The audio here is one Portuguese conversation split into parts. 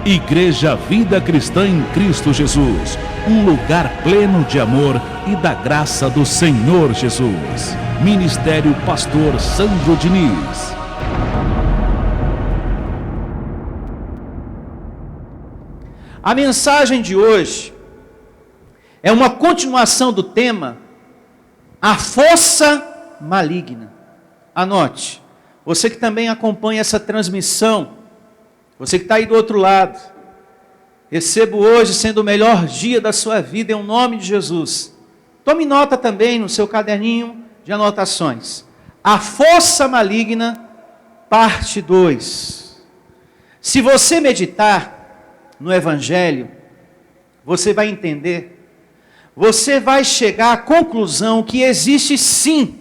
Igreja Vida Cristã em Cristo Jesus, um lugar pleno de amor e da graça do Senhor Jesus. Ministério Pastor Sandro Diniz. A mensagem de hoje é uma continuação do tema A Força Maligna. Anote, você que também acompanha essa transmissão, você que está aí do outro lado, recebo hoje sendo o melhor dia da sua vida em nome de Jesus. Tome nota também no seu caderninho de anotações. A Força Maligna, parte 2. Se você meditar no Evangelho, você vai entender, você vai chegar à conclusão que existe sim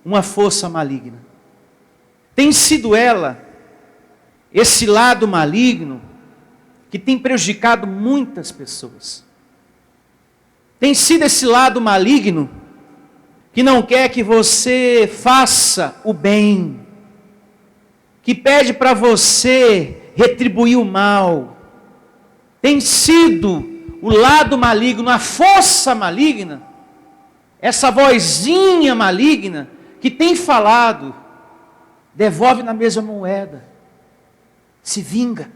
uma força maligna. Tem sido ela, esse lado maligno, que tem prejudicado muitas pessoas. Tem sido esse lado maligno, que não quer que você faça o bem, que pede para você retribuir o mal. Tem sido o lado maligno, a força maligna, essa vozinha maligna, que tem falado, devolve na mesma moeda. Se vinga,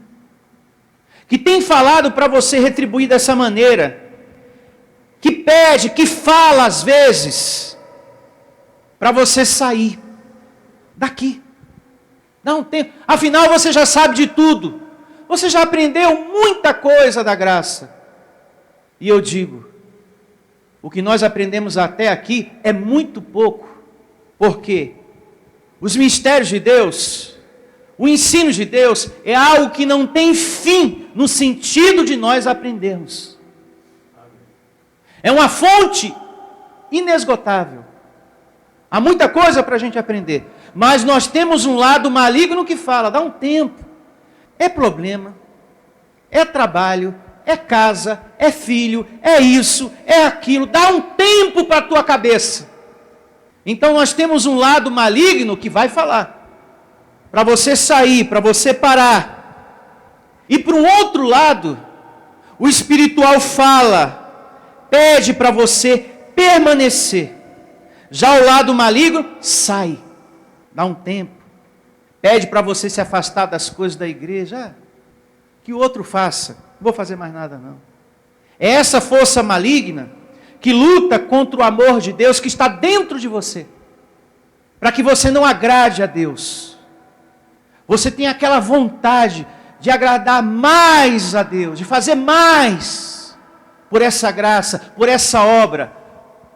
que tem falado para você retribuir dessa maneira, que pede, que fala às vezes, para você sair daqui, dá um tempo, afinal você já sabe de tudo, você já aprendeu muita coisa da graça, e eu digo, o que nós aprendemos até aqui é muito pouco, porque os mistérios de Deus, o ensino de Deus é algo que não tem fim no sentido de nós aprendermos. É uma fonte inesgotável. Há muita coisa para a gente aprender. Mas nós temos um lado maligno que fala, dá um tempo. É problema, é trabalho, é casa, é filho, é isso, é aquilo. Dá um tempo para a tua cabeça. Então nós temos um lado maligno que vai falar. Para você sair, para você parar. E para o outro lado, o espiritual fala, pede para você permanecer. Já o lado maligno, sai, dá um tempo. Pede para você se afastar das coisas da igreja. Que o outro faça, não vou fazer mais nada não. É essa força maligna que luta contra o amor de Deus que está dentro de você. Para que você não agrade a Deus. Você tem aquela vontade de agradar mais a Deus, de fazer mais por essa graça, por essa obra.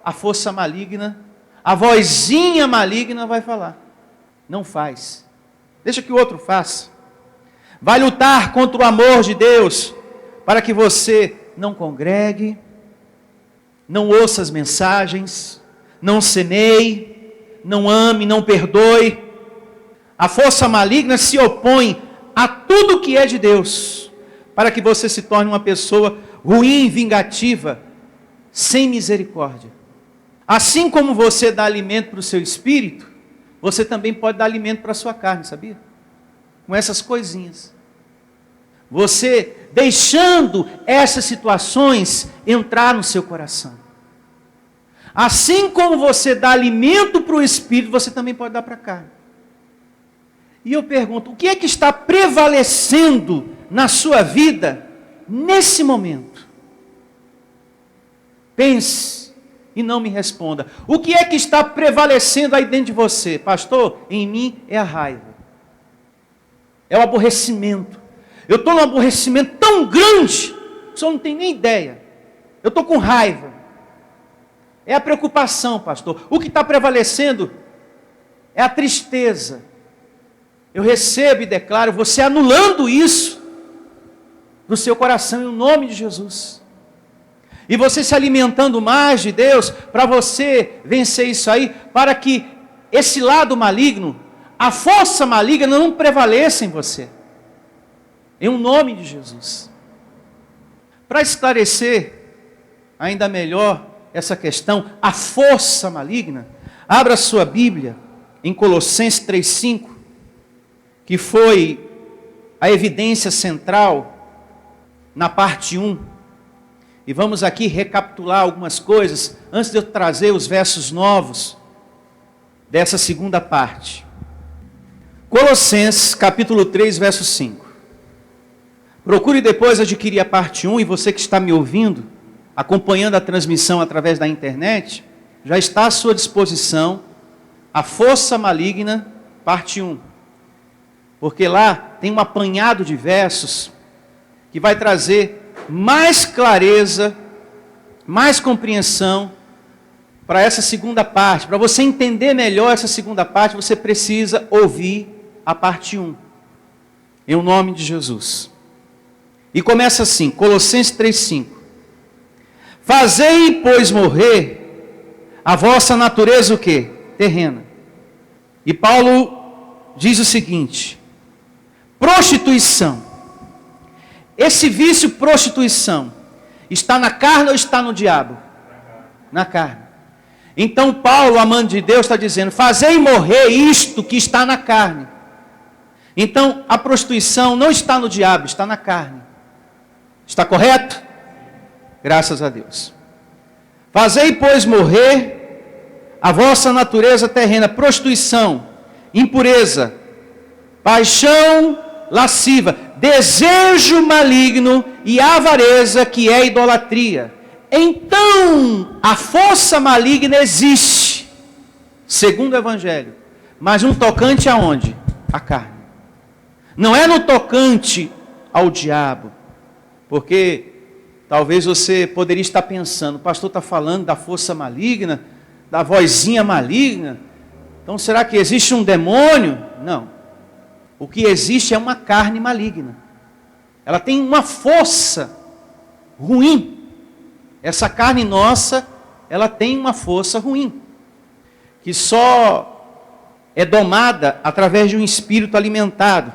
A força maligna, a vozinha maligna vai falar. Não faz. Deixa que o outro faça. Vai lutar contra o amor de Deus, para que você não congregue, não ouça as mensagens, não semeie, não ame, não perdoe. A força maligna se opõe a tudo que é de Deus, para que você se torne uma pessoa ruim, vingativa, sem misericórdia. Assim como você dá alimento para o seu espírito, você também pode dar alimento para a sua carne, sabia? Com essas coisinhas. Você deixando essas situações entrar no seu coração. Assim como você dá alimento para o espírito, você também pode dar para a carne. E eu pergunto, o que é que está prevalecendo na sua vida nesse momento? Pense e não me responda. O que é que está prevalecendo aí dentro de você? Pastor, em mim é a raiva. É o aborrecimento. Eu estou num aborrecimento tão grande, o senhor não tem nem ideia. Eu estou com raiva. É a preocupação, pastor. O que está prevalecendo é a tristeza. Eu recebo e declaro, você anulando isso do seu coração em nome de Jesus. E você se alimentando mais de Deus, para você vencer isso aí, para que esse lado maligno, a força maligna não prevaleça em você. Em nome de Jesus. Para esclarecer ainda melhor essa questão, a força maligna, abra sua Bíblia em Colossenses 3:5, que foi a evidência central na parte 1. E vamos aqui recapitular algumas coisas, antes de eu trazer os versos novos dessa segunda parte. Colossenses, capítulo 3, verso 5. Procure depois adquirir a parte 1, e você que está me ouvindo, acompanhando a transmissão através da internet, já está à sua disposição a força maligna, parte 1. Porque lá tem um apanhado de versos que vai trazer mais clareza, mais compreensão para essa segunda parte. Para você entender melhor essa segunda parte, você precisa ouvir a parte 1. Em nome de Jesus. E começa assim, Colossenses 3,5. Fazei, pois, morrer a vossa natureza o quê? Terrena. E Paulo diz o seguinte: prostituição. Esse vício prostituição está na carne ou está no diabo? Na carne. Então Paulo, amante de Deus, está dizendo: fazei morrer isto que está na carne. Então a prostituição não está no diabo, está na carne. Está correto? Graças a Deus. Fazei, pois, morrer a vossa natureza terrena: prostituição, impureza, paixão lasciva, desejo maligno e avareza, que é idolatria. Então, a força maligna existe, segundo o Evangelho, mas um tocante aonde? A carne. Não é no tocante ao diabo, porque talvez você poderia estar pensando: o pastor está falando da força maligna, da vozinha maligna, então será que existe um demônio? Não. O que existe é uma carne maligna. Ela tem uma força ruim. Essa carne nossa, ela tem uma força ruim, que só é domada através de um espírito alimentado.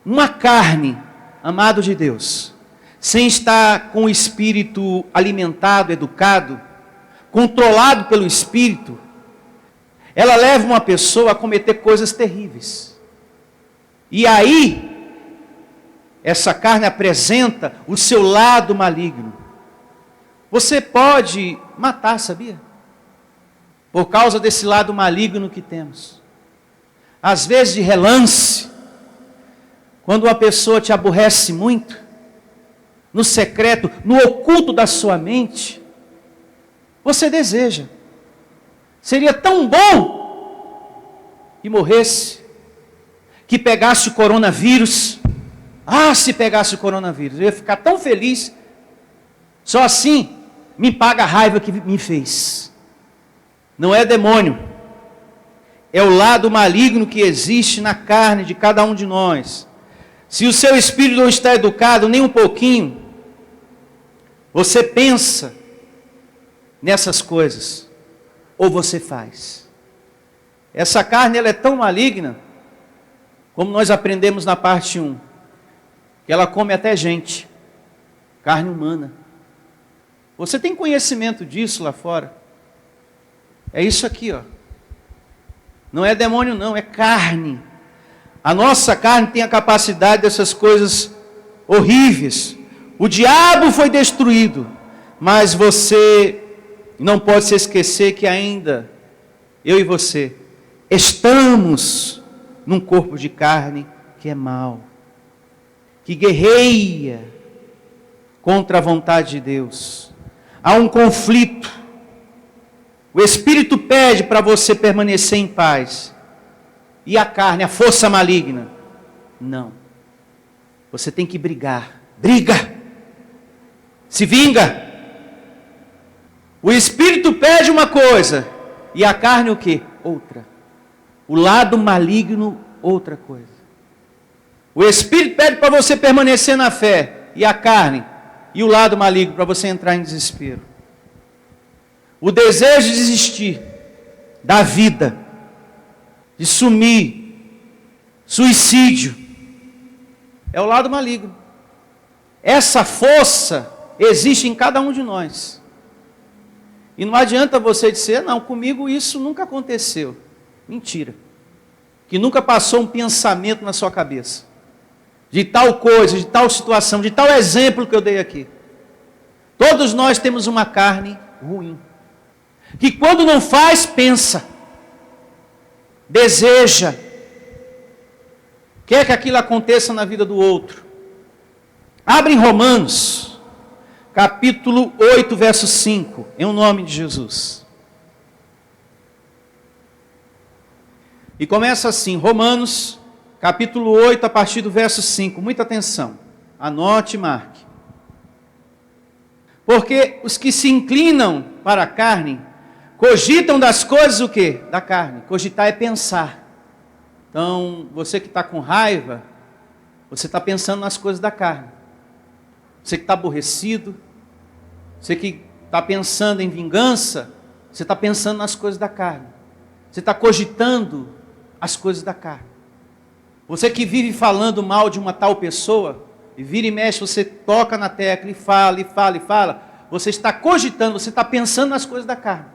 Uma carne, amado de Deus, sem estar com o espírito alimentado, educado, controlado pelo espírito, ela leva uma pessoa a cometer coisas terríveis. E aí, essa carne apresenta o seu lado maligno. Você pode matar, sabia? Por causa desse lado maligno que temos. Às vezes de relance, quando uma pessoa te aborrece muito, no secreto, no oculto da sua mente, você deseja. Seria tão bom que morresse, que pegasse o coronavírus. Ah, se pegasse o coronavírus, eu ia ficar tão feliz. Só assim me paga a raiva que me fez. Não é demônio, é o lado maligno que existe na carne de cada um de nós. Se o seu espírito não está educado nem um pouquinho, você pensa nessas coisas, ou você faz. Essa carne, ela é tão maligna, como nós aprendemos na parte 1, que ela come até gente, carne humana. Você tem conhecimento disso lá fora? É isso aqui, ó. Não é demônio não, é carne. A nossa carne tem a capacidade dessas coisas horríveis. O diabo foi destruído, mas você não pode se esquecer que ainda, eu e você, estamos num corpo de carne que é mau, que guerreia contra a vontade de Deus. Há um conflito. O Espírito pede para você permanecer em paz. E a carne, a força maligna, não. Você tem que brigar. Briga. Se vinga. O Espírito pede uma coisa, e a carne o quê? Outra. O lado maligno, outra coisa. O Espírito pede para você permanecer na fé, e a carne, e o lado maligno, para você entrar em desespero. O desejo de desistir da vida, de sumir, suicídio, é o lado maligno. Essa força existe em cada um de nós. E não adianta você dizer: não, comigo isso nunca aconteceu. Mentira. Que nunca passou um pensamento na sua cabeça. de tal coisa, de tal situação, de tal exemplo que eu dei aqui. Todos nós temos uma carne ruim, que quando não faz, pensa, deseja, quer que aquilo aconteça na vida do outro. Abre em Romanos, capítulo 8, verso 5, em o nome de Jesus. E começa assim, Romanos, capítulo 8, a partir do verso 5. Muita atenção, anote e marque. Porque os que se inclinam para a carne, cogitam das coisas o quê? Da carne. Cogitar é pensar. Então, você que está com raiva, você está pensando nas coisas da carne. Você que está aborrecido, você que está pensando em vingança, você está pensando nas coisas da carne. Você está cogitando as coisas da carne. Você que vive falando mal de uma tal pessoa, e vira e mexe, você toca na tecla e fala, e fala, e fala, você está cogitando, você está pensando nas coisas da carne.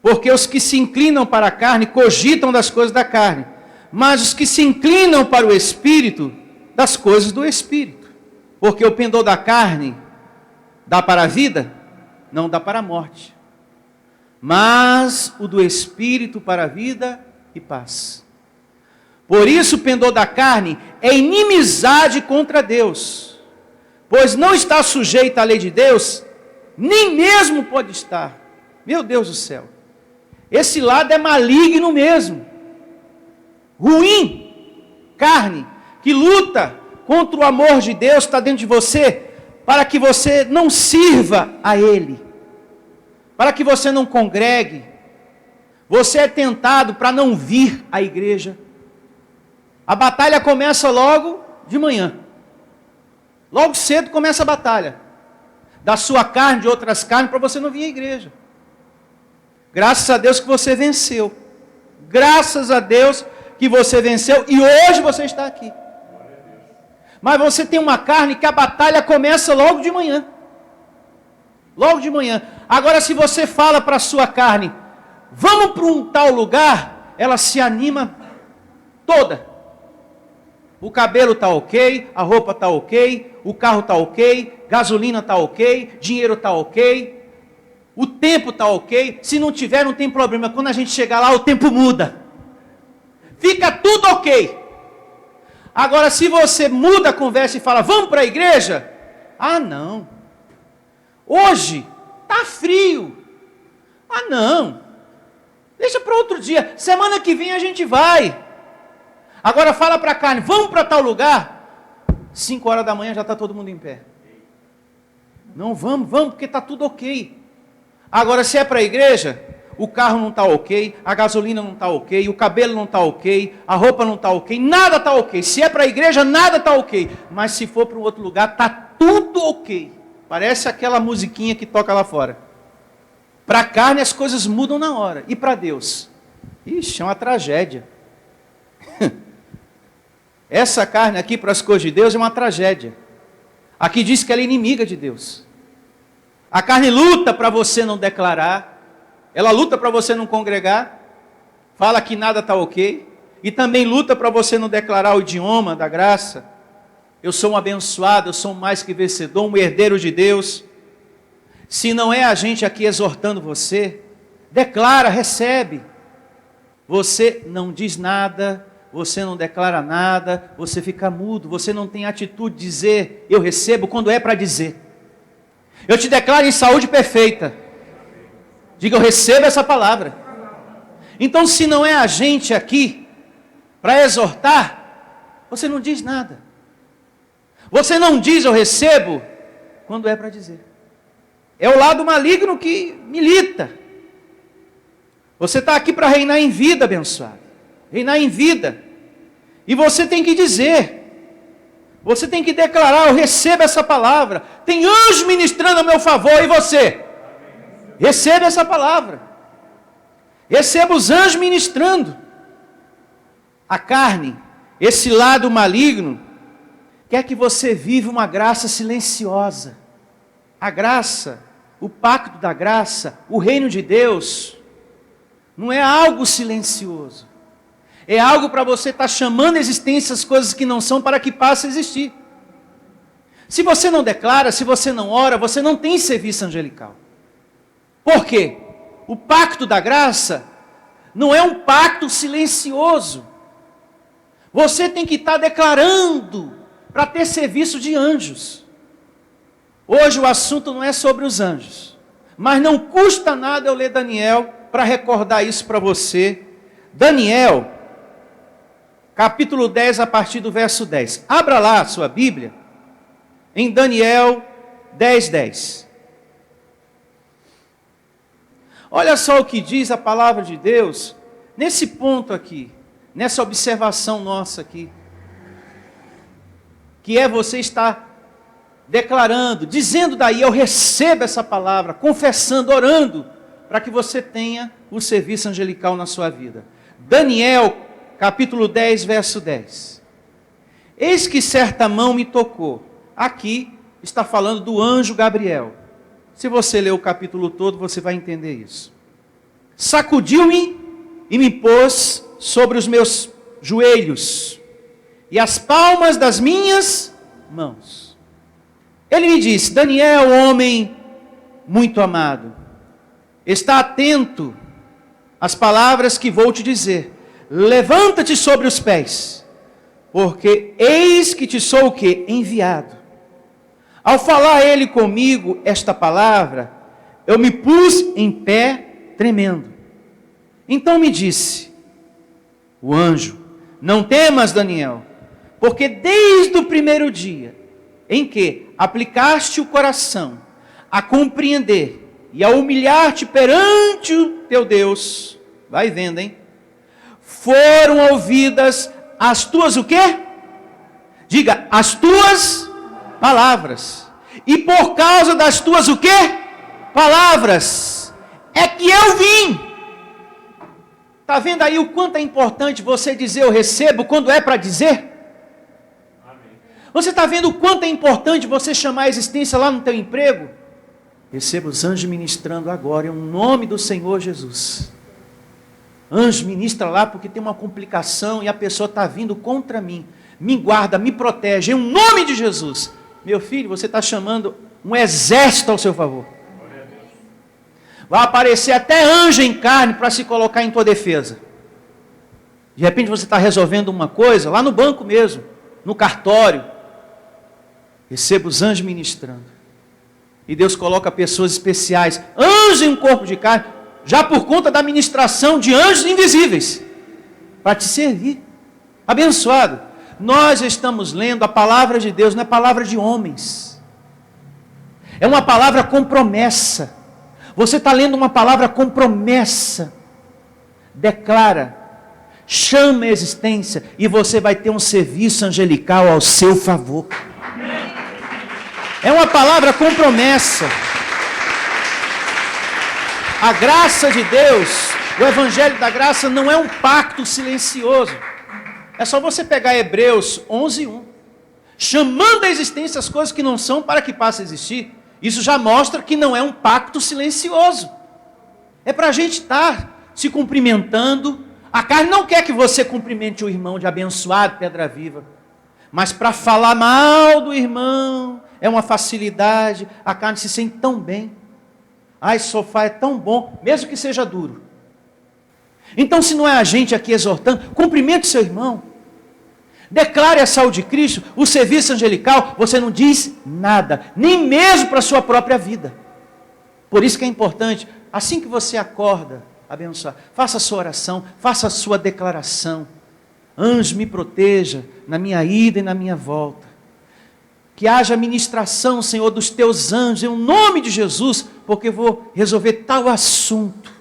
Porque os que se inclinam para a carne, cogitam das coisas da carne, mas os que se inclinam para o Espírito, das coisas do Espírito. Porque o pendor da carne dá para a vida? Não dá para a morte. Mas o do Espírito para a vida e paz. Por isso o pendor da carne é inimizade contra Deus, pois não está sujeita à lei de Deus, nem mesmo pode estar. Meu Deus do céu, esse lado é maligno mesmo, ruim, carne, que luta contra o amor de Deus que está dentro de você, para que você não sirva a Ele, para que você não congregue. Você é tentado para não vir à igreja. A batalha começa logo de manhã. Logo cedo começa a batalha. Da sua carne, de outras carnes, para você não vir à igreja. Graças a Deus que você venceu. Graças a Deus que você venceu e hoje você está aqui. Mas você tem uma carne que a batalha começa logo de manhã. Logo de manhã. Agora se você fala para a sua carne, vamos para um tal lugar, ela se anima toda. O cabelo está ok, a roupa está ok, o carro está ok, gasolina está ok, dinheiro está ok, o tempo está ok. Se não tiver, não tem problema. Quando a gente chegar lá, o tempo muda. Fica tudo ok. Agora, se você muda a conversa e fala, vamos para a igreja? Ah, não. Hoje está frio. Ah, não. Deixa para outro dia. Semana que vem a gente vai. Agora fala para a carne, vamos para tal lugar? 5 horas da manhã já está todo mundo em pé. Não, vamos, porque está tudo ok. Agora se é para a igreja, o carro não está ok, a gasolina não está ok, o cabelo não está ok, a roupa não está ok, nada está ok. Se é para a igreja, nada está ok. Mas se for para um outro lugar, está tudo ok. Parece aquela musiquinha que toca lá fora. Para a carne as coisas mudam na hora. E para Deus? Ixi, é uma tragédia. Essa carne aqui para as coisas de Deus é uma tragédia. Aqui diz que ela é inimiga de Deus. A carne luta para você não declarar. Ela luta para você não congregar. Fala que nada está ok. E também luta para você não declarar o idioma da graça. Eu sou um abençoado, eu sou mais que vencedor, um herdeiro de Deus. Se não é a gente aqui exortando você, declara, recebe. Você não diz nada, você não declara nada, você fica mudo, você não tem atitude de dizer, eu recebo quando é para dizer. Eu te declaro em saúde perfeita. Diga, eu recebo essa palavra. Então, se não é a gente aqui para exortar, você não diz nada. Você não diz, eu recebo, quando é para dizer. É o lado maligno que milita. Você está aqui para reinar em vida, abençoado. Reinar em vida. E você tem que dizer. Você tem que declarar, eu recebo essa palavra. Tem anjo ministrando a meu favor, e você? Receba essa palavra. Receba os anjos ministrando. A carne, esse lado maligno, quer que você viva uma graça silenciosa. A graça, o pacto da graça, o reino de Deus, não é algo silencioso. É algo para você estar chamando à existência as coisas que não são para que passem a existir. Se você não declara, se você não ora, você não tem serviço angelical. Por quê? O pacto da graça não é um pacto silencioso. Você tem que estar declarando para ter serviço de anjos. Hoje o assunto não é sobre os anjos, mas não custa nada eu ler Daniel para recordar isso para você. Daniel, capítulo 10, a partir do verso 10. Abra lá a sua Bíblia, em Daniel 10, 10. Olha só o que diz a palavra de Deus, nesse ponto aqui, nessa observação nossa aqui, que é você estar declarando, dizendo daí, eu recebo essa palavra, confessando, orando, para que você tenha o serviço angelical na sua vida. Daniel, capítulo 10, verso 10. Eis que certa mão me tocou. Aqui está falando do anjo Gabriel. Se você ler o capítulo todo, você vai entender isso. Sacudiu-me e me pôs sobre os meus joelhos e as palmas das minhas mãos. Ele me disse: Daniel, homem muito amado, está atento às palavras que vou te dizer. Levanta-te sobre os pés, porque eis que te sou o quê? Enviado. Ao falar ele comigo esta palavra, eu me pus em pé, tremendo. Então me disse o anjo: não temas, Daniel, porque desde o primeiro dia em que aplicaste o coração a compreender e a humilhar-te perante o teu Deus, vai vendo, hein? Foram ouvidas as tuas o quê? Diga, as tuas palavras. E por causa das tuas o quê? Palavras. É que eu vim. Está vendo aí o quanto é importante você dizer eu recebo quando é para dizer? Você está vendo o quanto é importante você chamar a existência lá no teu emprego? Receba os anjos ministrando agora, em nome do Senhor Jesus. Anjo ministra lá porque tem uma complicação e a pessoa está vindo contra mim. Me guarda, me protege, em nome de Jesus. Meu filho, você está chamando um exército ao seu favor. Vai aparecer até anjo em carne para se colocar em tua defesa. De repente você está resolvendo uma coisa, lá no banco mesmo, no cartório. Receba os anjos ministrando. E Deus coloca pessoas especiais, anjos em um corpo de carne, já por conta da ministração de anjos invisíveis, para te servir. Abençoado. Nós estamos lendo a palavra de Deus, não é palavra de homens. É uma palavra com promessa. Você está lendo uma palavra com promessa. Declara, chama a existência e você vai ter um serviço angelical ao seu favor. É uma palavra com promessa. A graça de Deus, o evangelho da graça não é um pacto silencioso. É só você pegar Hebreus 11:1, chamando à existência as coisas que não são para que passem a existir. Isso já mostra que não é um pacto silencioso. É para a gente estar se cumprimentando. A carne não quer que você cumprimente o irmão de abençoado, pedra viva. Mas para falar mal do irmão, é uma facilidade. A carne se sente tão bem. Ai, esse sofá é tão bom, mesmo que seja duro. Então, se não é a gente aqui exortando, cumprimente o seu irmão. Declare a saúde de Cristo, o serviço angelical, você não diz nada, nem mesmo para a sua própria vida. Por isso que é importante, assim que você acorda, abençoar, faça a sua oração, faça a sua declaração. Anjo, me proteja na minha ida e na minha volta. Que haja ministração, Senhor, dos teus anjos, em nome de Jesus, porque eu vou resolver tal assunto.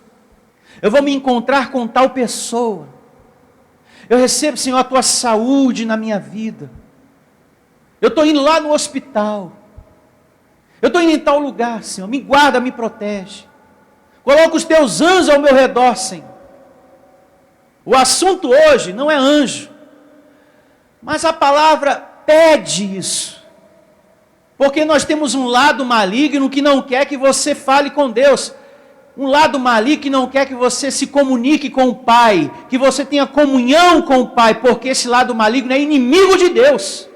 Eu vou me encontrar com tal pessoa. Eu recebo, Senhor, a tua saúde na minha vida. Eu estou indo lá no hospital. Eu estou indo em tal lugar, Senhor. Me guarda, me protege. Coloca os teus anjos ao meu redor, Senhor. O assunto hoje não é anjo. Mas a palavra pede isso. Porque nós temos um lado maligno que não quer que você fale com Deus. um lado maligno que não quer que você se comunique com o Pai, que você tenha comunhão com o Pai, porque esse lado maligno é inimigo de Deus.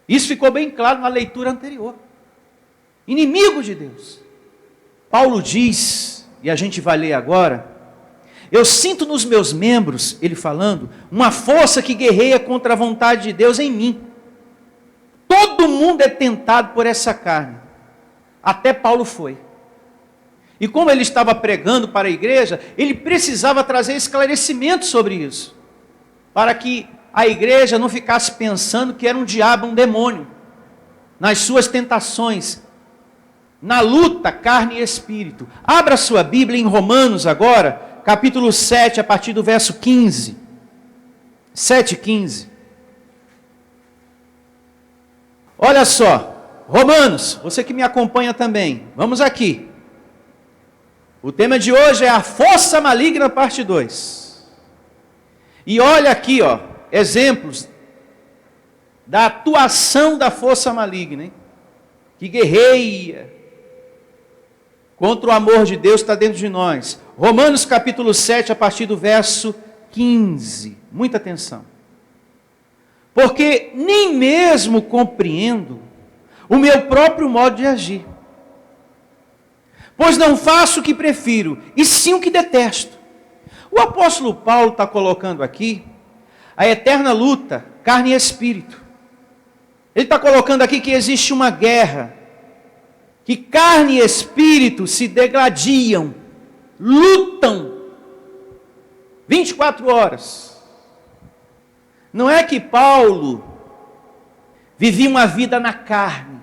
Isso ficou bem claro na leitura anterior. Inimigo de Deus. Paulo diz, e a gente vai ler agora, eu sinto nos meus membros, ele falando, uma força que guerreia contra a vontade de Deus em mim. Todo mundo é tentado por essa carne. Até Paulo foi. E como ele estava pregando para a igreja, ele precisava trazer esclarecimento sobre isso. Para que a igreja não ficasse pensando que era um diabo, um demônio. Nas suas tentações. Na luta, carne e espírito. Abra sua Bíblia em Romanos agora, capítulo 7, a partir do verso 15. 7:15. Olha só, Romanos, você que me acompanha também, vamos aqui. O tema de hoje é a força maligna, parte 2. E olha aqui, ó, exemplos da atuação da força maligna, hein? Que guerreia contra o amor de Deus está dentro de nós. Romanos capítulo 7, a partir do verso 15. Muita atenção. Porque nem mesmo compreendo o meu próprio modo de agir. Pois não faço o que prefiro, e sim o que detesto. O apóstolo Paulo está colocando aqui a eterna luta, carne e espírito. Ele está colocando aqui que existe uma guerra, que carne e espírito se degladiam, lutam 24 horas. Não é que Paulo vivia uma vida na carne.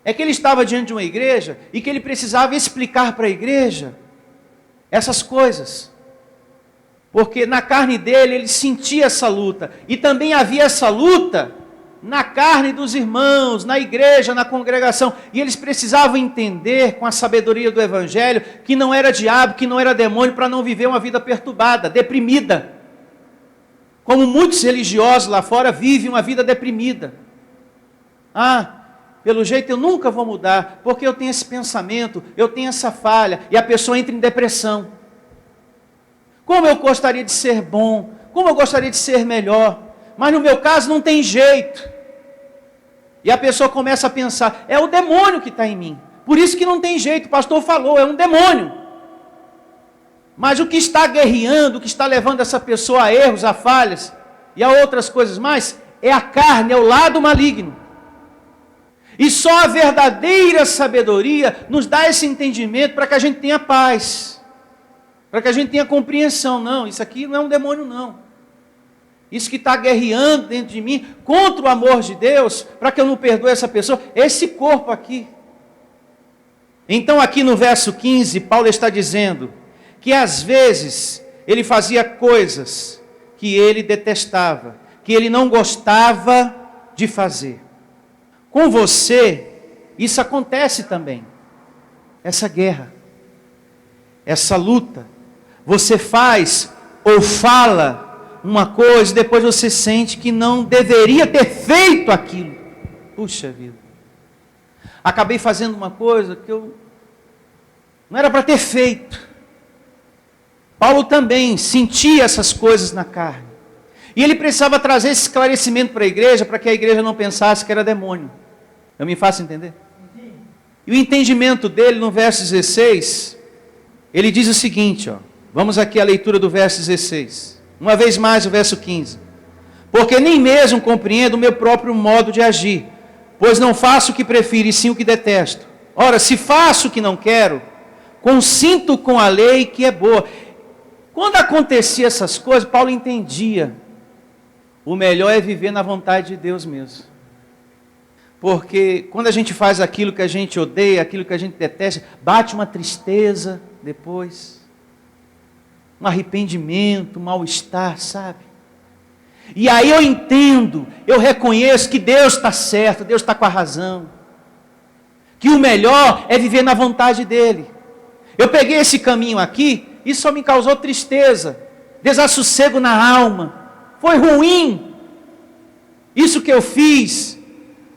É que ele estava diante de uma igreja e que ele precisava explicar para a igreja essas coisas. Porque na carne dele ele sentia essa luta. E também havia essa luta na carne dos irmãos, na igreja, na congregação. E eles precisavam entender com a sabedoria do Evangelho que não era diabo, que não era demônio, para não viver uma vida perturbada, deprimida. Como muitos religiosos lá fora vivem uma vida deprimida. Pelo jeito eu nunca vou mudar, porque eu tenho esse pensamento, eu tenho essa falha, e a pessoa entra em depressão. Como eu gostaria de ser bom, como eu gostaria de ser melhor, mas no meu caso não tem jeito. E a pessoa começa a pensar, é o demônio que está em mim, por isso que não tem jeito, o pastor falou, é um demônio. Mas o que está guerreando, o que está levando essa pessoa a erros, a falhas, e a outras coisas mais, é a carne, é o lado maligno. E só a verdadeira sabedoria nos dá esse entendimento para que a gente tenha paz. Para que a gente tenha compreensão. Não, isso aqui não é um demônio não. Isso que está guerreando dentro de mim contra o amor de Deus, para que eu não perdoe essa pessoa, esse corpo aqui. Então aqui no verso 15, Paulo está dizendo que às vezes ele fazia coisas que ele detestava, que ele não gostava de fazer. Com você, isso acontece também. Essa guerra, essa luta. Você faz ou fala uma coisa e depois você sente que não deveria ter feito aquilo. Puxa vida. Acabei fazendo uma coisa que eu não era para ter feito. Paulo também sentia essas coisas na carne. E ele precisava trazer esse esclarecimento para a igreja, para que a igreja não pensasse que era demônio. Eu me faço entender? E o entendimento dele no verso 16, ele diz o seguinte, vamos aqui à leitura do verso 16. Uma vez mais o verso 15. Porque nem mesmo compreendo o meu próprio modo de agir, pois não faço o que prefiro e sim o que detesto. Ora, se faço o que não quero, consinto com a lei que é boa. Quando acontecia essas coisas, Paulo entendia. O melhor é viver na vontade de Deus mesmo. Porque quando a gente faz aquilo que a gente odeia, aquilo que a gente detesta, bate uma tristeza depois. Um arrependimento, um mal-estar, sabe? E aí eu entendo, eu reconheço que Deus está certo, Deus está com a razão. Que o melhor é viver na vontade dEle. Eu peguei esse caminho aqui, isso só me causou tristeza, desassossego na alma. Foi ruim. Isso que eu fiz,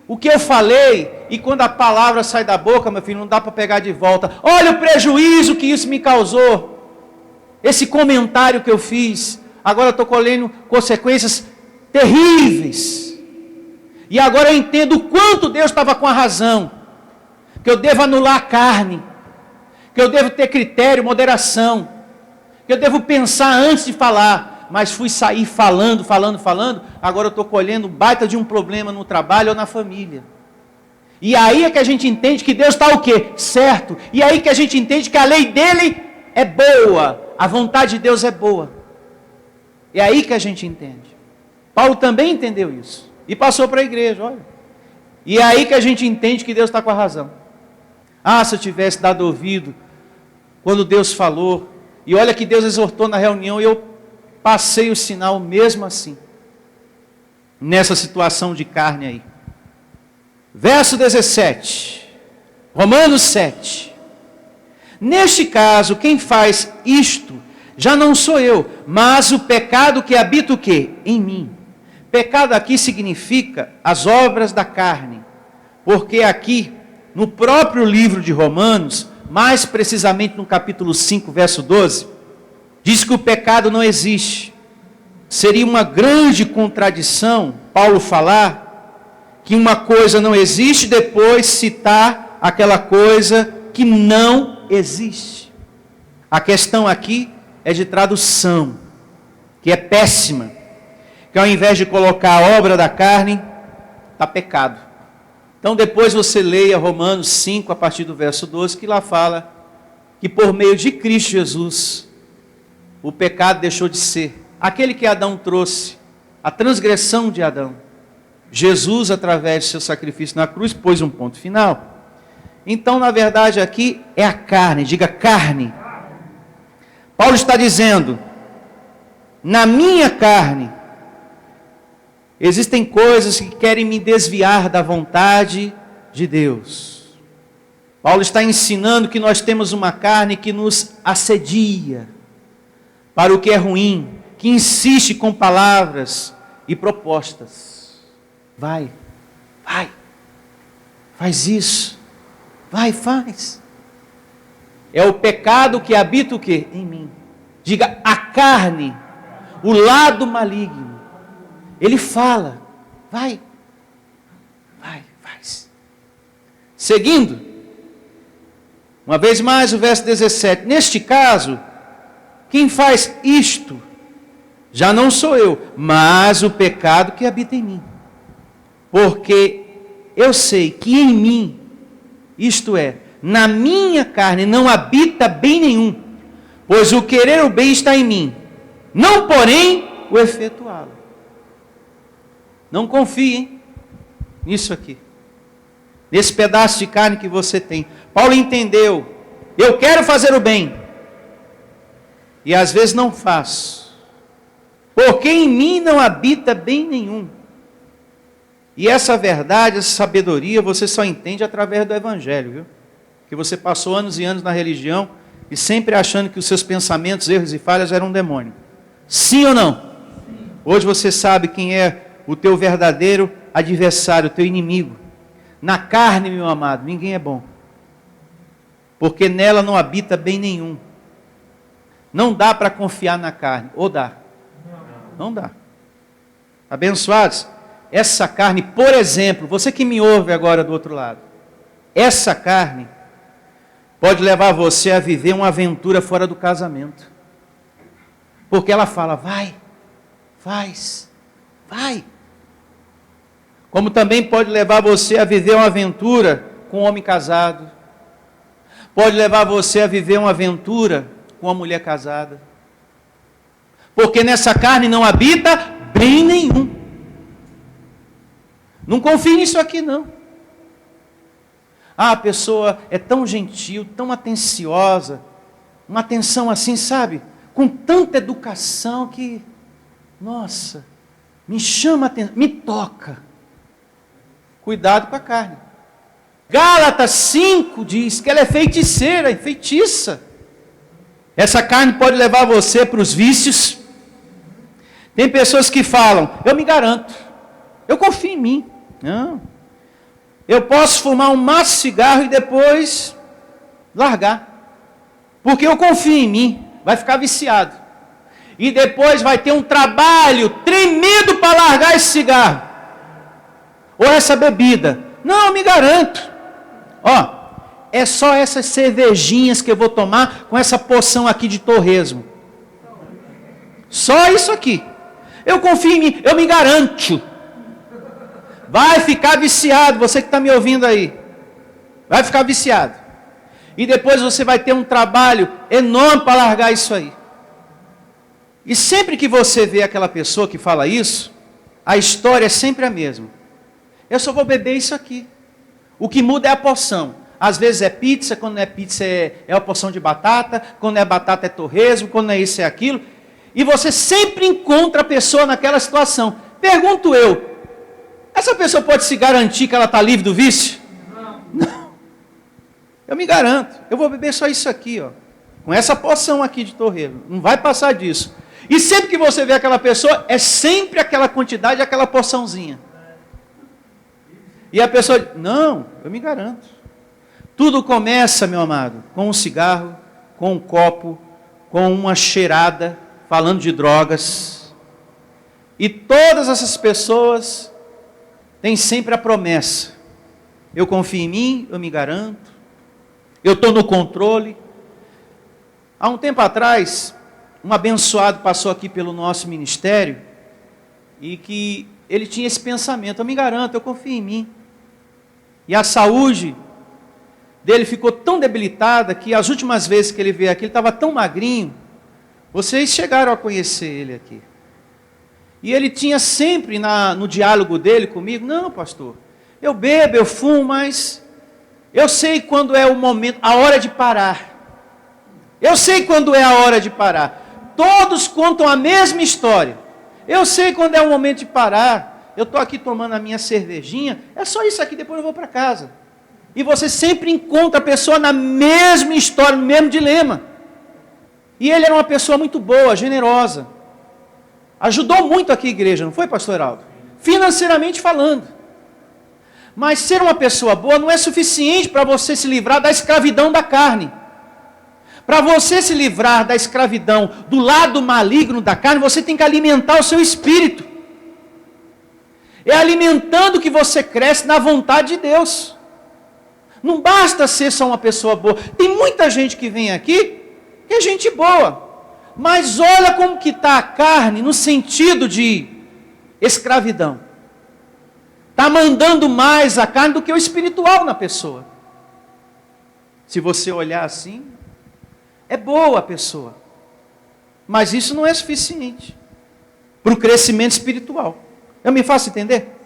o que eu falei, e quando a palavra sai da boca, meu filho, não dá para pegar de volta. Olha o prejuízo que isso me causou. Esse comentário que eu fiz, agora eu estou colhendo consequências terríveis. E agora eu entendo o quanto Deus estava com a razão. Que eu devo anular a carne. Que eu devo ter critério, moderação. Que eu devo pensar antes de falar. Mas fui sair falando. Agora eu estou colhendo baita de um problema no trabalho ou na família. E aí é que a gente entende que Deus está o quê? Certo. E aí que a gente entende que a lei dele é boa. A vontade de Deus é boa. É aí que a gente entende. Paulo também entendeu isso. E passou para a igreja, olha. E é aí que a gente entende que Deus está com a razão. Ah, se eu tivesse dado ouvido quando Deus falou. E olha que Deus exortou na reunião e eu passei o sinal mesmo assim. Nessa situação de carne aí. Verso 17. Romanos 7. Neste caso, quem faz isto já não sou eu, mas o pecado que habita o quê? Em mim. Pecado aqui significa as obras da carne. Porque aqui, no próprio livro de Romanos, mais precisamente no capítulo 5, verso 12, diz que o pecado não existe. Seria uma grande contradição Paulo falar que uma coisa não existe, depois citar aquela coisa que não existe. A questão aqui é de tradução, que é péssima. Que ao invés de colocar a obra da carne, está pecado. Então depois você leia Romanos 5, a partir do verso 12, que lá fala que por meio de Cristo Jesus, o pecado deixou de ser. Aquele que Adão trouxe, a transgressão de Adão. Jesus, através de seu sacrifício na cruz, pôs um ponto final. Então, na verdade, aqui é a carne, diga carne. Paulo está dizendo, na minha carne, existem coisas que querem me desviar da vontade de Deus. Paulo está ensinando que nós temos uma carne que nos assedia para o que é ruim, que insiste com palavras e propostas. Vai, faz isso, faz. É o pecado que habita o quê? Em mim. Diga, a carne, o lado maligno. Ele fala, vai, faz. Seguindo, uma vez mais o verso 17. Neste caso, quem faz isto, já não sou eu, mas o pecado que habita em mim. Porque eu sei que em mim, isto é, na minha carne não habita bem nenhum, pois o querer o bem está em mim, não porém o efetuá-lo. Não confiem nisso aqui, nesse pedaço de carne que você tem. Paulo entendeu, eu quero fazer o bem, e às vezes não faço, porque em mim não habita bem nenhum. E essa verdade, essa sabedoria, você só entende através do Evangelho, viu? Que você passou anos e anos na religião, e sempre achando que os seus pensamentos, erros e falhas eram um demônio. Sim ou não? Sim. Hoje você sabe quem é o teu verdadeiro adversário, o teu inimigo. Na carne, meu amado, ninguém é bom. Porque nela não habita bem nenhum. Não dá para confiar na carne. Ou dá? Não dá. Abençoados, essa carne, por exemplo, você que me ouve agora do outro lado, essa carne pode levar você a viver uma aventura fora do casamento. Porque ela fala, vai. Como também pode levar você a viver uma aventura com um homem casado. Pode levar você a viver uma aventura com uma mulher casada. Porque nessa carne não habita bem nenhum. Não confie nisso aqui não. A pessoa é tão gentil, tão atenciosa, uma atenção assim, sabe? Com tanta educação que, nossa, me chama a atenção, me toca. Cuidado com a carne. Gálatas 5 diz que ela é feiticeira, é feitiça. Essa carne pode levar você para os vícios. Tem pessoas que falam, eu me garanto, eu confio em mim. Não. Eu posso fumar um maço de cigarro e depois largar. Porque eu confio em mim, vai ficar viciado. E depois vai ter um trabalho tremendo para largar esse cigarro. Ou essa bebida. Não, eu me garanto. Ó, é só essas cervejinhas que eu vou tomar com essa poção aqui de torresmo. Só isso aqui. Eu confio em mim, eu me garanto. Vai ficar viciado, você que está me ouvindo aí. Vai ficar viciado. E depois você vai ter um trabalho enorme para largar isso aí. E sempre que você vê aquela pessoa que fala isso, a história é sempre a mesma. Eu só vou beber isso aqui. O que muda é a porção. Às vezes é pizza, quando não é pizza é uma porção de batata, quando é batata é torresmo, quando não é isso é aquilo. E você sempre encontra a pessoa naquela situação. Pergunto eu, essa pessoa pode se garantir que ela está livre do vício? Não. Eu me garanto, eu vou beber só isso aqui, ó, com essa porção aqui de torresmo. Não vai passar disso. E sempre que você vê aquela pessoa, é sempre aquela quantidade, aquela porçãozinha. E a pessoa diz, não, eu me garanto. Tudo começa, meu amado, com um cigarro, com um copo, com uma cheirada, falando de drogas. E todas essas pessoas têm sempre a promessa. Eu confio em mim, eu me garanto. Eu estou no controle. Há um tempo atrás, um abençoado passou aqui pelo nosso ministério e que ele tinha esse pensamento, eu me garanto, eu confio em mim. E a saúde dele ficou tão debilitada que as últimas vezes que ele veio aqui, ele estava tão magrinho. Vocês chegaram a conhecer ele aqui. E ele tinha sempre no diálogo dele comigo, não, pastor, eu bebo, eu fumo, mas eu sei quando é o momento, a hora de parar. Eu sei quando é a hora de parar. Todos contam a mesma história. Eu sei quando é o momento de parar. Eu estou aqui tomando a minha cervejinha, é só isso aqui, depois eu vou para casa. E você sempre encontra a pessoa na mesma história, no mesmo dilema. E ele era uma pessoa muito boa, generosa. Ajudou muito aqui a igreja, não foi, pastor Heraldo? Financeiramente falando. Mas ser uma pessoa boa não é suficiente para você se livrar da escravidão da carne. Para você se livrar da escravidão do lado maligno da carne, você tem que alimentar o seu espírito. É alimentando que você cresce na vontade de Deus. Não basta ser só uma pessoa boa. Tem muita gente que vem aqui, que é gente boa. Mas olha como que está a carne no sentido de escravidão. Está mandando mais a carne do que o espiritual na pessoa. Se você olhar assim, é boa a pessoa. Mas isso não é suficiente para o crescimento espiritual. Eu me faço entender?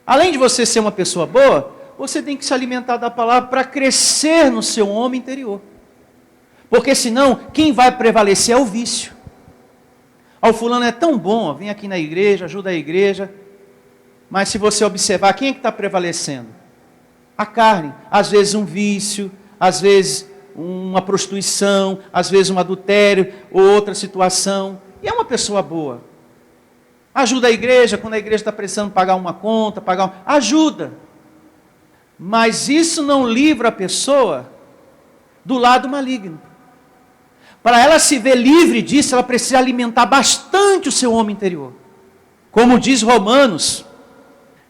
Além de você ser uma pessoa boa, você tem que se alimentar da palavra para crescer no seu homem interior. Porque senão, quem vai prevalecer é o vício. O fulano é tão bom, vem aqui na igreja, ajuda a igreja. Mas se você observar, quem é que está prevalecendo? A carne. Às vezes um vício, às vezes uma prostituição, às vezes um adultério, ou outra situação. E é uma pessoa boa. Ajuda a igreja, quando a igreja está precisando pagar uma conta, ajuda. Mas isso não livra a pessoa do lado maligno. Para ela se ver livre disso, ela precisa alimentar bastante o seu homem interior. Como diz Romanos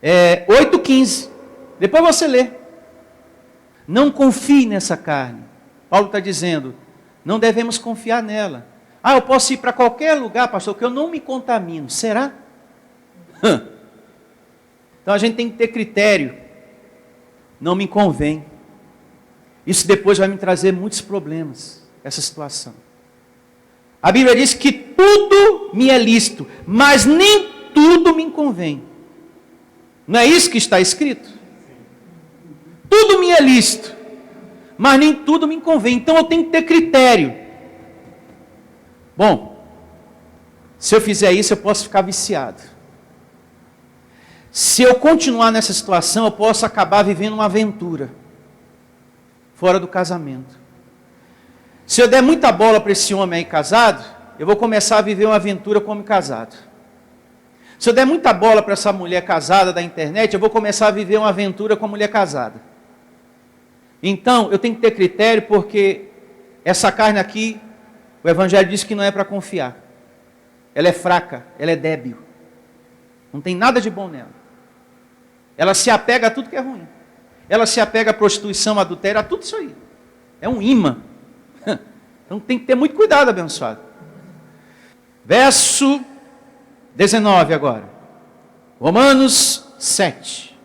8,15. Depois você lê. Não confie nessa carne. Paulo está dizendo, não devemos confiar nela. Eu posso ir para qualquer lugar, pastor, que eu não me contamino. Será? Então a gente tem que ter critério. Não me convém. Isso depois vai me trazer muitos problemas, essa situação. A Bíblia diz que tudo me é lícito, mas nem tudo me convém. Não é isso que está escrito? Tudo me é lícito, mas nem tudo me convém. Então eu tenho que ter critério. Bom, se eu fizer isso, eu posso ficar viciado. Se eu continuar nessa situação, eu posso acabar vivendo uma aventura fora do casamento. Se eu der muita bola para esse homem aí casado, eu vou começar a viver uma aventura como casado. Se eu der muita bola para essa mulher casada da internet, eu vou começar a viver uma aventura com a mulher casada. Então, eu tenho que ter critério, porque essa carne aqui, o Evangelho diz que não é para confiar. Ela é fraca, ela é débil. Não tem nada de bom nela. Ela se apega a tudo que é ruim. Ela se apega à prostituição, à adultério, a tudo isso aí. É um imã. Então tem que ter muito cuidado, abençoado. Verso 19 agora. Romanos 7.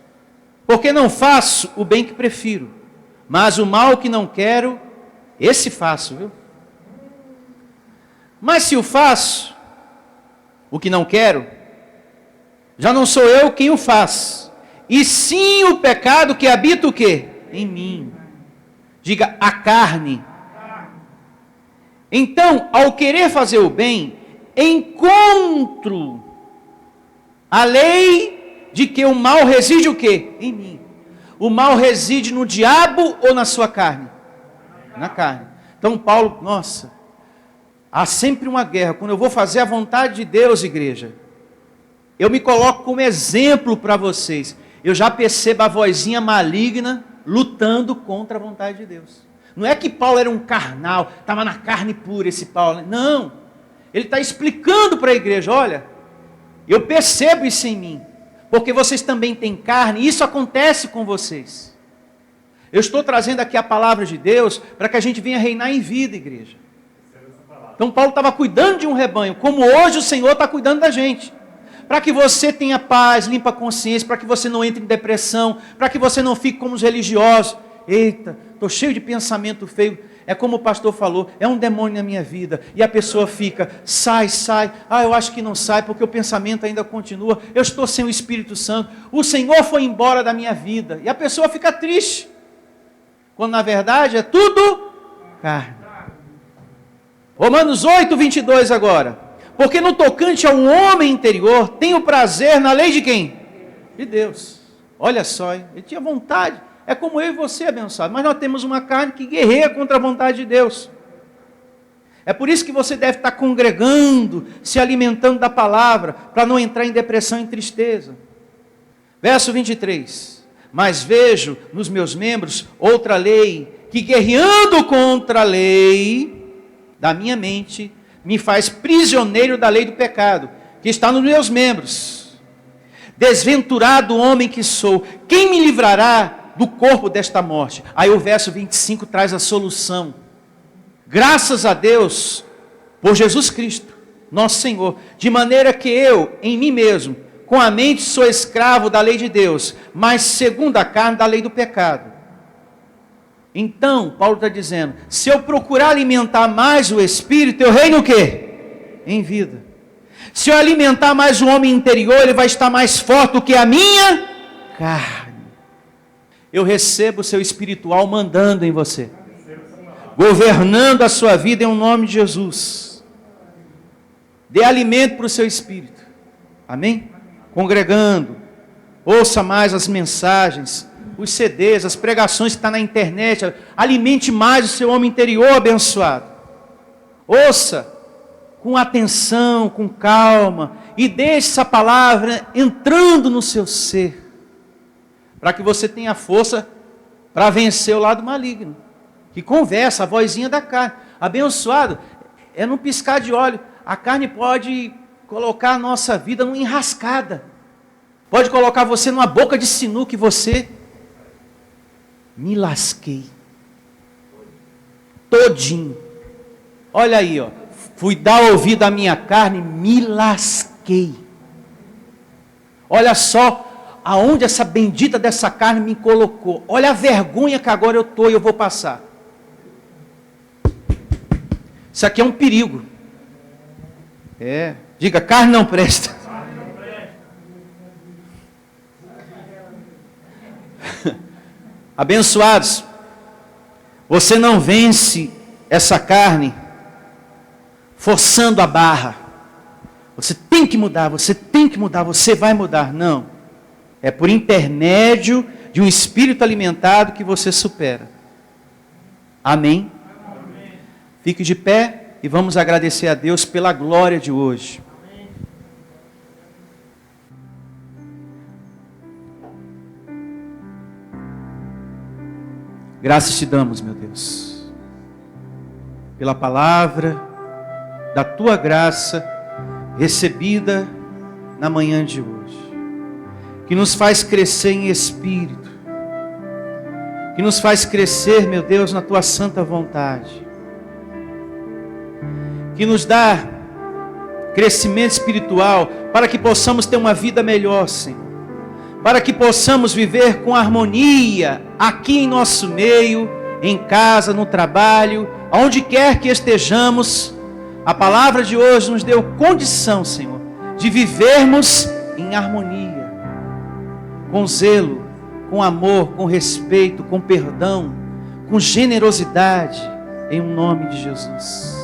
Porque não faço o bem que prefiro, mas o mal que não quero, esse faço, viu? Mas se o faço, o que não quero, já não sou eu quem o faz, e sim o pecado que habita o quê? Em mim. Diga, a carne. Então, ao querer fazer o bem, encontro a lei de que o mal reside o quê? Em mim. O mal reside no diabo ou na sua carne? Na carne. Então Paulo, nossa, há sempre uma guerra. Quando eu vou fazer a vontade de Deus, igreja, eu me coloco como exemplo para vocês. Eu já percebo a vozinha maligna lutando contra a vontade de Deus. Não é que Paulo era um carnal, estava na carne pura esse Paulo. Não. Ele está explicando para a igreja, olha, eu percebo isso em mim, porque vocês também têm carne, e isso acontece com vocês. Eu estou trazendo aqui a palavra de Deus para que a gente venha reinar em vida, igreja. Então Paulo estava cuidando de um rebanho, como hoje o Senhor está cuidando da gente. Para que você tenha paz, limpa a consciência, para que você não entre em depressão, para que você não fique como os religiosos. Eita, estou cheio de pensamento feio. É como o pastor falou, é um demônio na minha vida. E a pessoa fica, sai. Ah, eu acho que não sai, porque o pensamento ainda continua. Eu estou sem o Espírito Santo. O Senhor foi embora da minha vida. E a pessoa fica triste. Quando na verdade é tudo carne. Romanos 8, 22 agora. Porque no tocante ao homem interior, tenho prazer na lei de quem? De Deus. Olha só, hein? Ele tinha vontade. É como eu e você, abençoado. Mas nós temos uma carne que guerreia contra a vontade de Deus. É por isso que você deve estar congregando, se alimentando da palavra, para não entrar em depressão e tristeza. Verso 23. Mas vejo nos meus membros outra lei, que guerreando contra a lei da minha mente, me faz prisioneiro da lei do pecado, que está nos meus membros. Desventurado homem que sou, quem me livrará do corpo desta morte? Aí o verso 25 traz a solução. Graças a Deus, por Jesus Cristo, nosso Senhor, de maneira que eu, em mim mesmo, com a mente sou escravo da lei de Deus, mas segundo a carne da lei do pecado. Então, Paulo está dizendo, se eu procurar alimentar mais o Espírito, eu reino o quê? Em vida. Se eu alimentar mais o homem interior, ele vai estar mais forte do que a minha carne. Eu recebo o seu espiritual mandando em você, governando a sua vida em um nome de Jesus. Dê alimento para o seu espírito. Amém? Congregando. Ouça mais as mensagens, os CDs, as pregações que estão na internet. Alimente mais o seu homem interior, abençoado. Ouça com atenção, com calma, e deixe essa palavra entrando no seu ser, para que você tenha força para vencer o lado maligno, que conversa, a vozinha da carne. Abençoado, é num piscar de olho. A carne pode colocar a nossa vida numa enrascada, pode colocar você numa boca de sinuca, e você, me lasquei, todinho. Olha aí, ó, fui dar ouvido à minha carne, me lasquei. Olha só aonde essa bendita dessa carne me colocou. Olha a vergonha que agora eu estou e eu vou passar. Isso aqui é um perigo. Diga, carne não presta. Abençoados, você não vence essa carne forçando a barra. Você tem que mudar, você tem que mudar, você vai mudar. Não. É por intermédio de um espírito alimentado que você supera. Amém? Amém. Fique de pé e vamos agradecer a Deus pela glória de hoje. Graças te damos, meu Deus, pela palavra da tua graça recebida na manhã de hoje, que nos faz crescer em espírito, que nos faz crescer, meu Deus, na tua santa vontade, que nos dá crescimento espiritual para que possamos ter uma vida melhor, Senhor, para que possamos viver com harmonia aqui em nosso meio, em casa, no trabalho, aonde quer que estejamos. A palavra de hoje nos deu condição, Senhor, de vivermos em harmonia, com zelo, com amor, com respeito, com perdão, com generosidade, em nome de Jesus.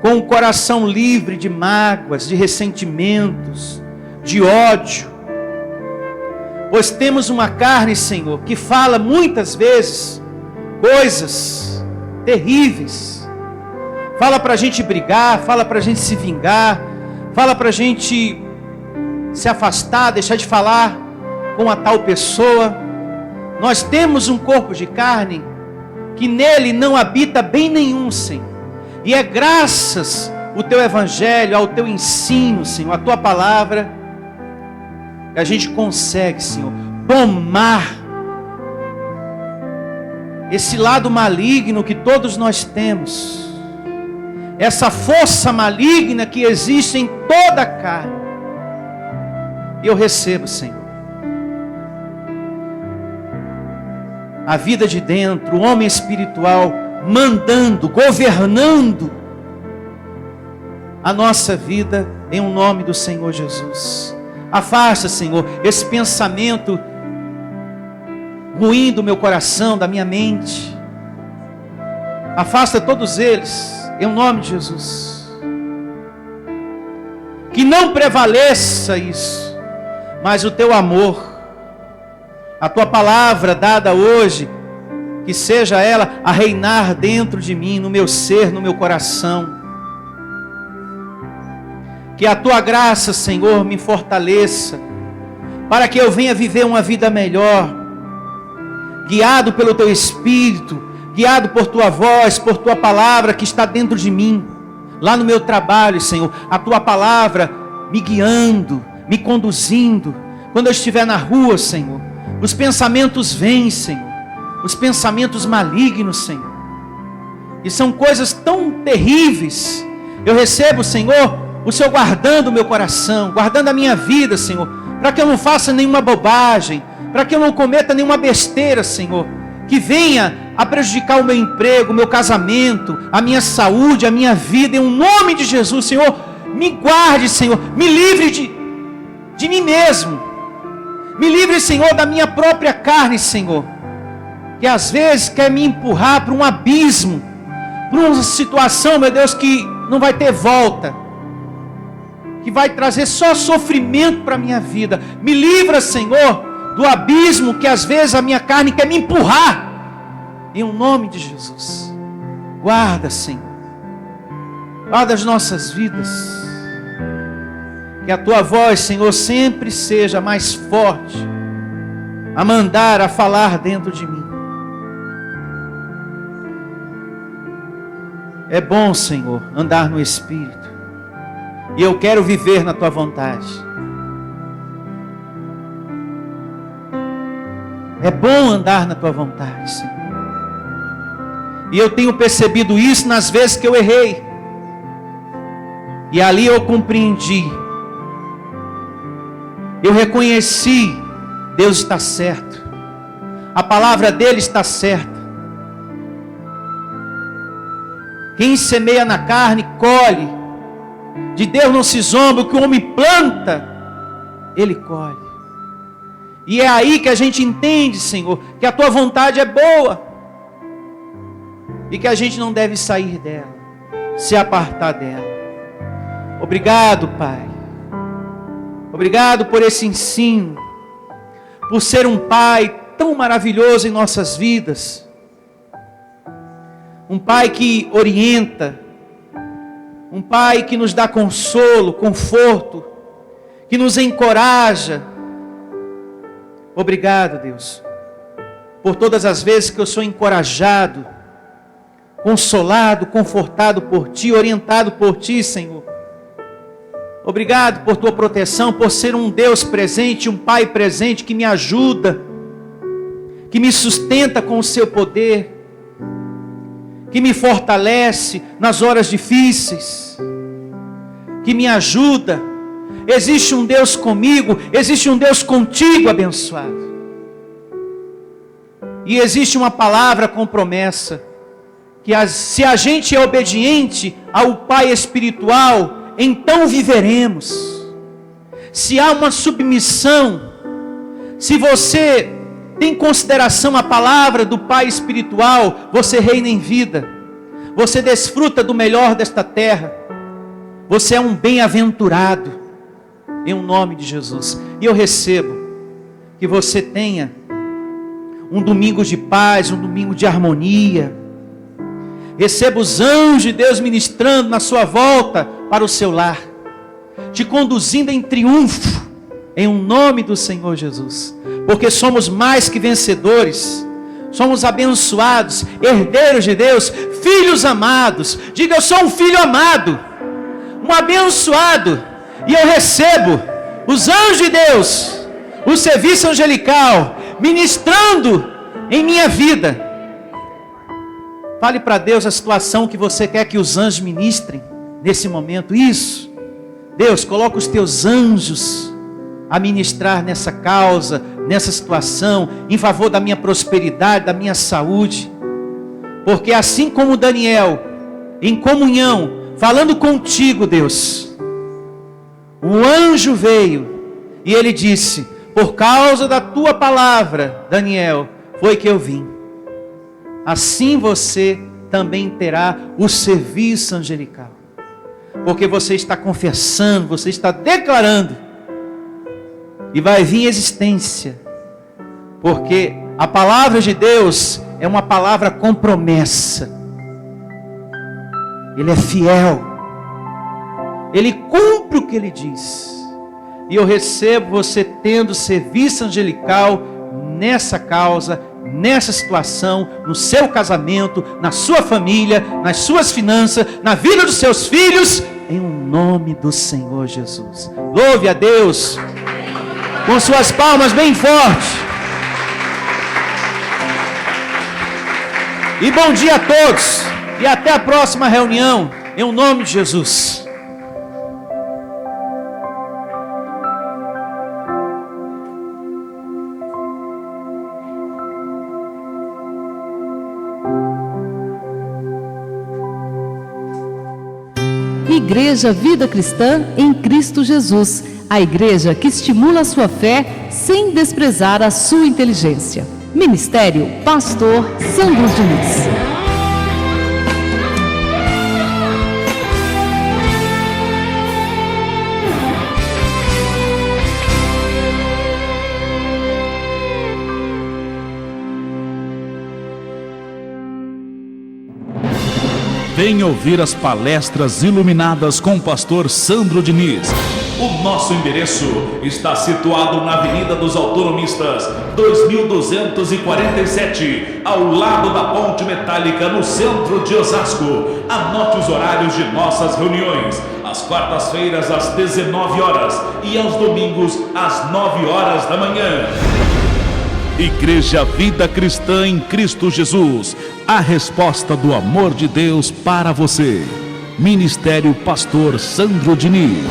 Com o coração livre de mágoas, de ressentimentos, de ódio. Pois temos uma carne, Senhor, que fala muitas vezes coisas terríveis. Fala para a gente brigar, fala para a gente se vingar, fala para a gente se afastar, deixar de falar com a tal pessoa. Nós temos um corpo de carne que nele não habita bem nenhum, Senhor. E é graças ao teu evangelho, ao teu ensino, Senhor, a tua palavra, que a gente consegue, Senhor, domar esse lado maligno que todos nós temos, essa força maligna que existe em toda a carne. E eu recebo, Senhor, a vida de dentro, o homem espiritual, mandando, governando a nossa vida, em o nome do Senhor Jesus. Afasta, Senhor, esse pensamento ruim do meu coração, da minha mente. Afasta todos eles, em nome de Jesus. Que não prevaleça isso, mas o teu amor, a tua palavra dada hoje, que seja ela a reinar dentro de mim, no meu ser, no meu coração. Que a tua graça, Senhor, me fortaleça, para que eu venha viver uma vida melhor, guiado pelo teu Espírito, guiado por tua voz, por tua palavra que está dentro de mim, lá no meu trabalho, Senhor, a tua palavra me guiando, me conduzindo. Quando eu estiver na rua, Senhor, os pensamentos vêm, Senhor, os pensamentos malignos, Senhor, e são coisas tão terríveis. Eu recebo, Senhor, o Senhor guardando o meu coração, guardando a minha vida, Senhor, para que eu não faça nenhuma bobagem, para que eu não cometa nenhuma besteira, Senhor, que venha a prejudicar o meu emprego, o meu casamento, a minha saúde, a minha vida, em um nome de Jesus. Senhor, me guarde, Senhor, me livre de mim mesmo, me livre, Senhor, da minha própria carne, Senhor, que às vezes quer me empurrar para um abismo, para uma situação, meu Deus, que não vai ter volta, que vai trazer só sofrimento para a minha vida. Me livra, Senhor, do abismo que às vezes a minha carne quer me empurrar, em um nome de Jesus. Guarda, Senhor, guarda as nossas vidas, que a tua voz, Senhor, sempre seja mais forte, a mandar, a falar dentro de mim. É bom, Senhor, andar no Espírito, e eu quero viver na tua vontade. É bom andar na tua vontade, Senhor. E eu tenho percebido isso nas vezes que eu errei, e ali eu compreendi, eu reconheci, Deus está certo, a palavra dele está certa. Quem semeia na carne, colhe. De Deus não se zomba, o que o homem planta, ele colhe. E é aí que a gente entende, Senhor, que a tua vontade é boa, e que a gente não deve sair dela, se apartar dela. Obrigado, Pai. Obrigado por esse ensino, por ser um Pai tão maravilhoso em nossas vidas. Um Pai que orienta, um Pai que nos dá consolo, conforto, que nos encoraja. Obrigado, Deus, por todas as vezes que eu sou encorajado, consolado, confortado por Ti, orientado por Ti, Senhor. Obrigado por Tua proteção, por ser um Deus presente, um Pai presente que me ajuda, que me sustenta com o Seu poder, que me fortalece nas horas difíceis, que me ajuda. Existe um Deus comigo, existe um Deus contigo, abençoado. E existe uma palavra com promessa, que se a gente é obediente ao Pai espiritual, então viveremos. Se há uma submissão, se você tem em consideração a palavra do Pai espiritual, você reina em vida, você desfruta do melhor desta terra, você é um bem-aventurado, em nome de Jesus. E eu recebo que você tenha um domingo de paz, um domingo de harmonia. Receba os anjos de Deus ministrando na sua volta para o seu lar, te conduzindo em triunfo, em nome do Senhor Jesus. Porque somos mais que vencedores, somos abençoados, herdeiros de Deus, filhos amados. Diga: eu sou um filho amado, um abençoado, e eu recebo os anjos de Deus, o serviço angelical, ministrando em minha vida. Fale para Deus a situação que você quer que os anjos ministrem nesse momento. Isso. Deus, coloca os teus anjos a ministrar nessa causa, nessa situação, em favor da minha prosperidade, da minha saúde. Porque assim como Daniel, em comunhão, falando contigo, Deus, um anjo veio e ele disse: por causa da tua palavra, Daniel, foi que eu vim. Assim você também terá o serviço angelical, porque você está confessando, você está declarando, e vai vir existência, porque a palavra de Deus é uma palavra com promessa. Ele é fiel, Ele cumpre o que Ele diz. E eu recebo você tendo serviço angelical nessa causa, nessa situação, no seu casamento, na sua família, nas suas finanças, na vida dos seus filhos, em nome do Senhor Jesus. Louve a Deus com suas palmas bem fortes. E bom dia a todos, e até a próxima reunião, em nome de Jesus. Igreja Vida Cristã em Cristo Jesus, a igreja que estimula a sua fé sem desprezar a sua inteligência. Ministério Pastor Sandro Diniz. Venha ouvir as palestras iluminadas com o pastor Sandro Diniz. O nosso endereço está situado na Avenida dos Autonomistas, 2247, ao lado da Ponte Metálica, no centro de Osasco. Anote os horários de nossas reuniões: às quartas-feiras às 19 horas e aos domingos às 9 horas da manhã. Igreja Vida Cristã em Cristo Jesus, a resposta do amor de Deus para você. Ministério Pastor Sandro Diniz.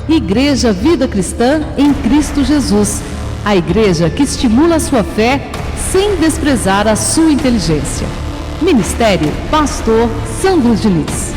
Igreja Vida Cristã em Cristo Jesus, a igreja que estimula a sua fé sem desprezar a sua inteligência. Ministério Pastor Sandro Diniz.